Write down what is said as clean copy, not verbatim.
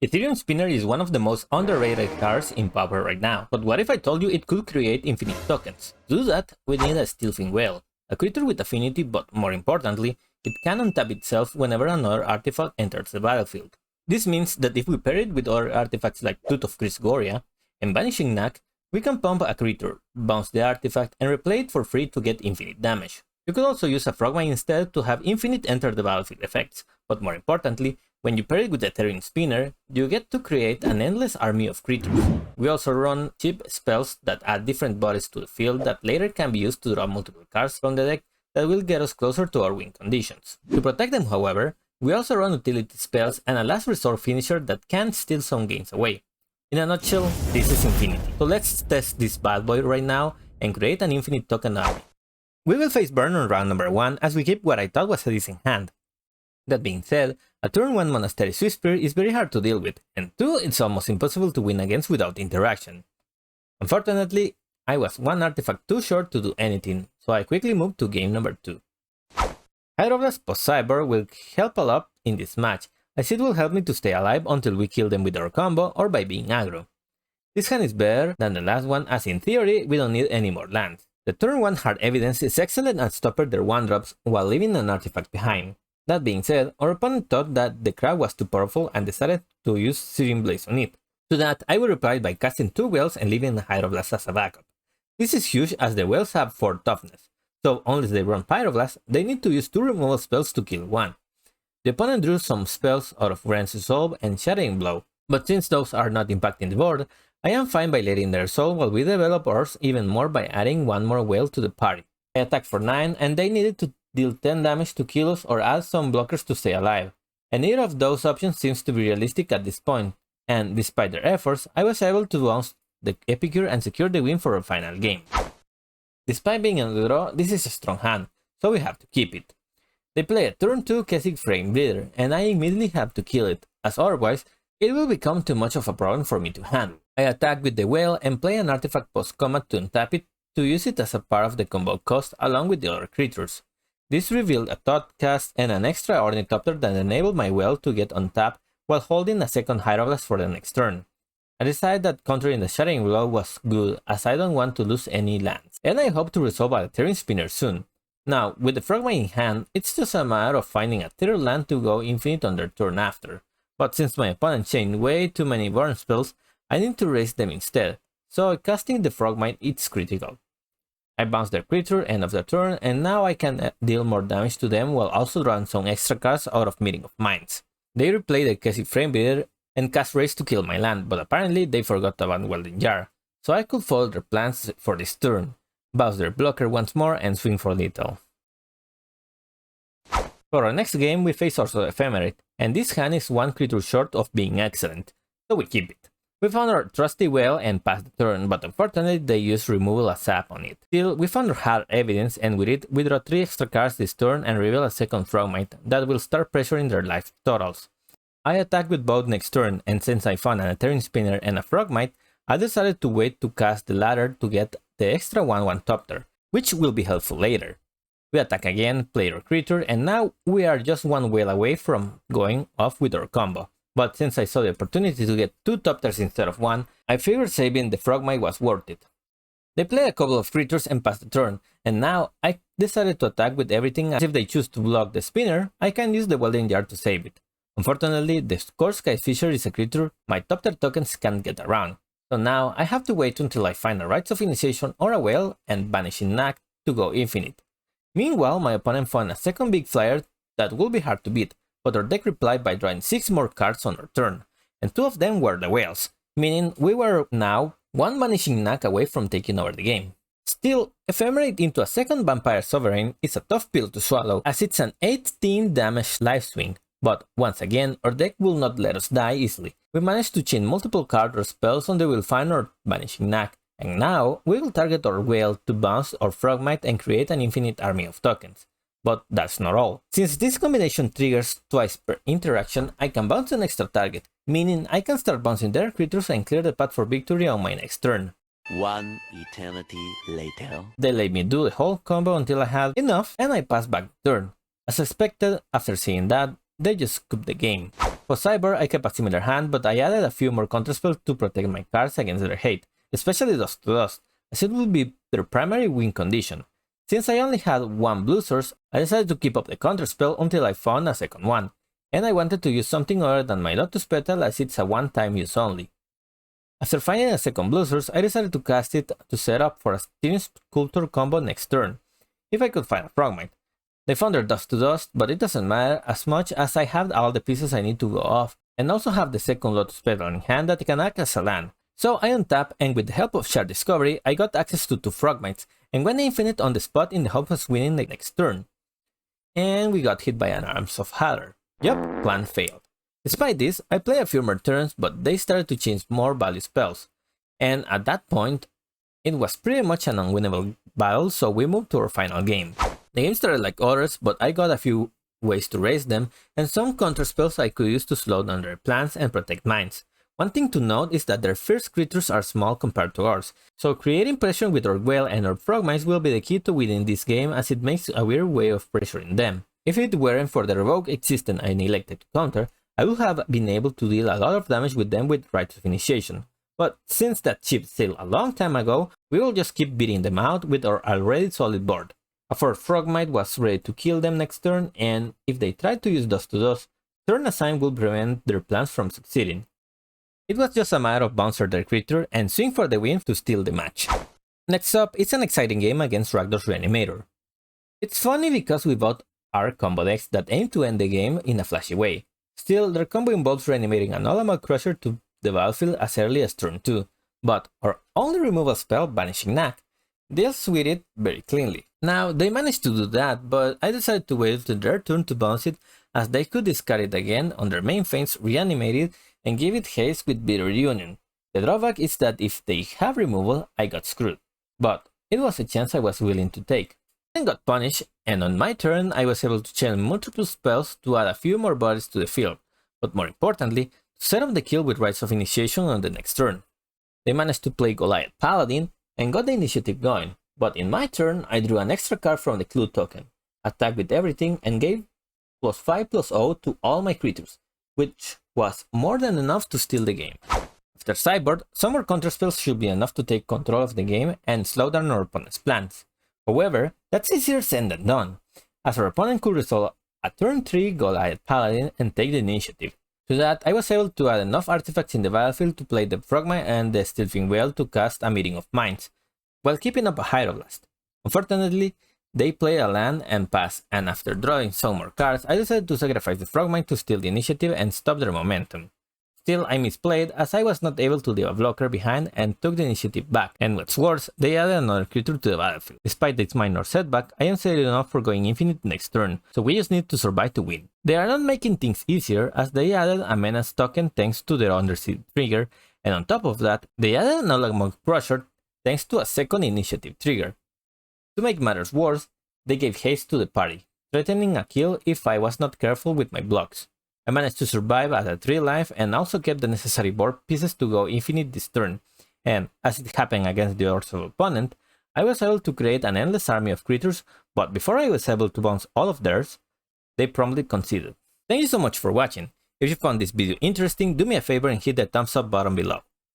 Etherium Spinner is one of the most underrated cards in Pauper right now, but what if I told you it could create infinite tokens? To do that, we need a Steelfin Whale, a creature with affinity, but more importantly, it can untap itself whenever another artifact enters the battlefield. This means that if we pair it with other artifacts like Tooth of Goria and Vanishing Knack, we can pump a creature, bounce the artifact, and replay it for free to get infinite damage. You could also use a Frogmite instead to have infinite enter the battlefield effects, but more importantly, when you pair it with the Etherium Spinner, you get to create an endless army of creatures. We also run cheap spells that add different bodies to the field that later can be used to draw multiple cards from the deck that will get us closer to our win conditions. To protect them, however, we also run utility spells and a last resort finisher that can steal some games away. In a nutshell, this is Infinity. So let's test this bad boy right now and create an infinite token army. We will face burn on round number 1 as we keep what I thought was a decent hand. That being said, a turn 1 Monastery Swiftspear is very hard to deal with, and 2 it's almost impossible to win against without interaction. Unfortunately, I was one artifact too short to do anything, so I quickly moved to game number 2. Hydroblast post sideboard will help a lot in this match, as it will help me to stay alive until we kill them with our combo or by being aggro. This hand is better than the last one, as in theory we don't need any more lands. The turn 1 Hard Evidence is excellent at stopping their 1-drops while leaving an artifact behind. That being said, our opponent thought that the crowd was too powerful and decided to use Searing Blaze on it. To that, I will reply by casting 2 whales and leaving the Hydroblast as a backup. This is huge as the whales have 4 toughness, so unless they run Pyroblast, they need to use 2 removal spells to kill 1. The opponent drew some spells out of Grant's Resolve and Shattering Blow, but since those are not impacting the board, I am fine by letting their soul while we develop ours even more by adding 1 more whale to the party. I attacked for 9 and they needed to deal 10 damage to kill us or add some blockers to stay alive, and neither of those options seems to be realistic at this point, and despite their efforts, I was able to bounce the Epicure and secure the win for our final game. Despite being on the draw, this is a strong hand, so we have to keep it. They play a turn 2 Keswick Frame Breeder, and I immediately have to kill it, as otherwise it will become too much of a problem for me to handle. I attack with the whale and play an artifact post-combat to untap it to use it as a part of the combo cost along with the other creatures. This revealed a Thought Cast and an extra Ornithopter that enabled my whale to get untapped while holding a second Hydroblast for the next turn. I decided that countering the Shattering Blow was good as I don't want to lose any lands, and I hope to resolve a Etherium Spinner soon. Now, with the Frogmite in hand, it's just a matter of finding a third land to go infinite on their turn after, but since my opponent chained way too many burn spells, I need to raise them instead, so casting the Frogmite is critical. I bounce their creature end of the turn, and now I can deal more damage to them while also drawing some extra cards out of Meeting of Minds. They replay the Keswick Frame Breeder and cast Race to kill my land, but apparently they forgot about Welding Jar, so I could follow their plans for this turn, bounce their blocker once more and swing for lethal. For our next game we face Ohrzov Ephemerate, and this hand is 1 creature short of being excellent, so we keep it. We found our trusty whale and passed the turn, but unfortunately they used removal as sap on it. Still, we found our Hard Evidence, and with it we draw 3 extra cards this turn and reveal a second Frogmite that will start pressuring their life totals. I attack with both next turn, and since I found an Etherium Spinner and a Frogmite, I decided to wait to cast the latter to get the extra 1/1 Topter, which will be helpful later. We attack again, play our creature, and now we are just 1 whale away from going off with our combo. But since I saw the opportunity to get 2 Topters instead of 1, I figured saving the Frogmite was worth it. They play a couple of creatures and pass the turn, and now I decided to attack with everything, as if they choose to block the spinner, I can use the Welding Jar to save it. Unfortunately, the Sky Fisher is a creature my Topter tokens can't get around, so now I have to wait until I find a Rites of Initiation or a whale and Vanishing Knack to go infinite. Meanwhile, my opponent found a second big flyer that will be hard to beat, but our deck replied by drawing 6 more cards on our turn, and 2 of them were the whales, meaning we were now 1 Vanishing Knack away from taking over the game. Still, Ephemerate into a second Vampire Sovereign is a tough pill to swallow, as it's an 18 damage life swing, but once again our deck will not let us die easily. We managed to chain multiple cards or spells until we'll find our Vanishing Knack, and now we will target our whale to bounce our Frogmite and create an infinite army of tokens. But that's not all. Since this combination triggers twice per interaction, I can bounce an extra target, meaning I can start bouncing their creatures and clear the path for victory on my next turn. 1 eternity later. They let me do the whole combo until I had enough and I passed back the turn. As expected, after seeing that, they just scooped the game. For sideboard, I kept a similar hand, but I added a few more counterspells to protect my cards against their hate, especially Dust to Dust, as it would be their primary win condition. Since I only had one blue source, I decided to keep up the counterspell until I found a second one, and I wanted to use something other than my Lotus Petal as it's a one-time use only. After finding a second blue source, I decided to cast it to set up for a Etherium Sculptor combo next turn, if I could find a Frogmite. They found their Dust to Dust, but it doesn't matter as much as I have all the pieces I need to go off, and also have the second Lotus Petal in hand that can act as a land. So I untap, and with the help of Shard Discovery, I got access to 2 Frogmites, and went infinite on the spot in the hope of winning the next turn. And we got hit by an Ohrzov Ephemerate. Yup, plan failed. Despite this, I played a few more turns, but they started to change more value spells. And at that point, it was pretty much an unwinnable battle, so we moved to our final game. The game started like others, but I got a few ways to raise them, and some counter spells I could use to slow down their plans and protect mines. One thing to note is that their first creatures are small compared to ours, so creating pressure with our whale and our frogmites will be the key to winning this game, as it makes a weird way of pressuring them. If it weren't for the revoke existence I neglected to counter, I would have been able to deal a lot of damage with them with Rites of Initiation. But since that chip sailed a long time ago, we will just keep beating them out with our already solid board. A 4th Frogmite was ready to kill them next turn, and if they tried to use Dust to Dust, turn assign will prevent their plans from succeeding. It was just a matter of bouncer their creature and swing for the win to steal the match. Next up, it's an exciting game against Rakdos Reanimator. It's funny because we both are combo decks that aim to end the game in a flashy way. Still, their combo involves reanimating an All-Amount Crusher to the battlefield as early as turn 2, but our only removal spell, Vanishing Knack, deals with it very cleanly. Now, they managed to do that, but I decided to wait till their turn to bounce it, as they could discard it again on their main phase, reanimate it, and give it haste with Bitter Union. The drawback is that if they have removal, I got screwed, but it was a chance I was willing to take. Then got punished, and on my turn I was able to channel multiple spells to add a few more bodies to the field, but more importantly, to set up the kill with Rites of Initiation on the next turn. They managed to play Goliath Paladin and got the initiative going, but in my turn I drew an extra card from the clue token, attacked with everything, and gave +5/+0 to all my creatures, which was more than enough to steal the game. After sideboard, some more counterspells should be enough to take control of the game and slow down our opponent's plans. However, that's easier said than done, as our opponent could resolve a turn 3 Goliath Paladin and take the initiative. To that, I was able to add enough artifacts in the battlefield to play the Frogmite and the Steelfin Whale to cast a Meeting of Minds, while keeping up a Hydroblast. Unfortunately, they played a land and pass, and after drawing some more cards, I decided to sacrifice the Frogmite to steal the initiative and stop their momentum. Still, I misplayed, as I was not able to leave a blocker behind and took the initiative back, and what's worse, they added another creature to the battlefield. Despite this minor setback, I am set enough for going infinite next turn, so we just need to survive to win. They are not making things easier, as they added a Menace token thanks to their Underseed trigger, and on top of that, they added an All-Amount Crusher thanks to a second initiative trigger. To make matters worse, they gave haste to the party, threatening a kill if I was not careful with my blocks. I managed to survive at a 3 life and also kept the necessary board pieces to go infinite this turn, and as it happened against the Ohrzov opponent, I was able to create an endless army of creatures, but before I was able to bounce all of theirs, they promptly conceded. Thank you so much for watching. If you found this video interesting, do me a favor and hit the thumbs up button below.